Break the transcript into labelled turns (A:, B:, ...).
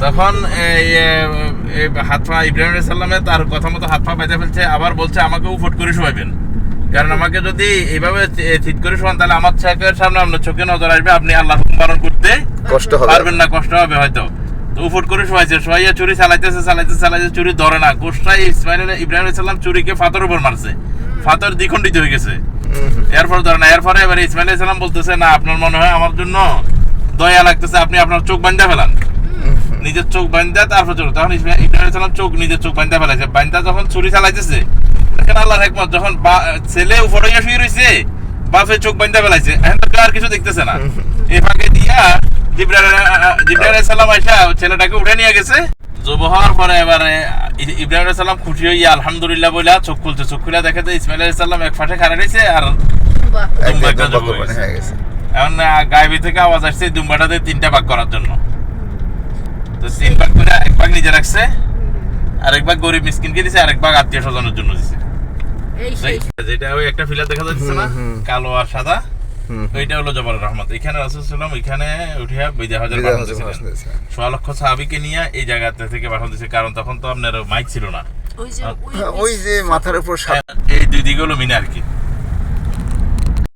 A: তখন হাত পা ইব্রাহিম আলাইহিস সালামে তার কথা মতো হাত পা বেঁধে ফেলছে, আবার বলছে আমাকে উফট করে শোয়াবেন, কারণ আমাকে যদি এইভাবে ঠিক করে শোয়ান তাহলে আমার চোখের সামনে আপনার চোখে নজর আসবে, আপনি আল্লাহ পালন করতে
B: কষ্ট হবে,
A: পারবেন না, কষ্ট হবে হয়তো। তো উফট করে শোয়াইছে, শোয়াইয়া চুরি চালাইতে চুরি ধরে না, কোষ্টায় ইব্রাহিম আলাইহিস সালাম চুরিকে ফাতর উপর মারছে, ফাতর দ্বিখণ্ডিত হয়ে গেছে, এরপর ধরে না। এরপরে এবার ইসমাইল আলাইহিস সালাম বলতেছে না আপনার মনে হয় আমার জন্য দয়া লাগতেছে, আপনি আপনার চোখ বান্ধা ফেলান, নিজের চোখ বান্ধা তারপর চোখ। তখন ইব্রাহিম আলাইহিস সালাম নিজের চোখ বান্ধা ফেলাইছে, বান্ধা যখন চুরি চালাইতেছে, দেখেন আল্লাহর হিকমত, যখন ছেলে উপরে শুয়ে রয়েছে বাপের চোখ বান্ধা ফেলাইছে, এখন তো আর কিছু দেখতেছে না, এই ফাঁকে দিয়া জিবরাইল আলাইহিস সালাম আইসা ছেলেটাকে উঠে নিয়ে গেছে। জব হওয়ার পরে এবারে ইব্রাহিম আলাইহিস সালাম খুশি হইয়া আলহামদুলিল্লাহ বইলা চোখ খুলছে, চোখ খুলে দেখে যে ইসমাইল আলাইহিস সালাম এক ফাটে খাড়া রয়েছে আর এখন গায়েবী থেকে আওয়াজ আসছে দুম্বাটাতে 3টা ভাগ করার জন্য। তো 3 ভাগ করে এক ভাগ নিজে রাখছে, আরেক ভাগ গরিব মিসকিনকে দিছে, আরেক ভাগ আত্মীয় স্বজনের জন্য দিছে। যেটা ওই একটা ফিলার দেখা যাচ্ছে না কালো আর সাদা, ওইটা হলো জবর রহমত। এখানে রাসূল সাল্লাল্লাহু আলাইহি ওয়াসাল্লাম এখানে উঠিয়া বিদা হাজার সোয়া লক্ষ সাহাবীকে নিয়ে এই জায়গাতে থেকে পাঠানো দিয়েছে, কারণ তখন তো আপনার মাইক ছিল না,
B: ওই যে মাথার উপর
A: এই দুই দিকে হলো মিনার কি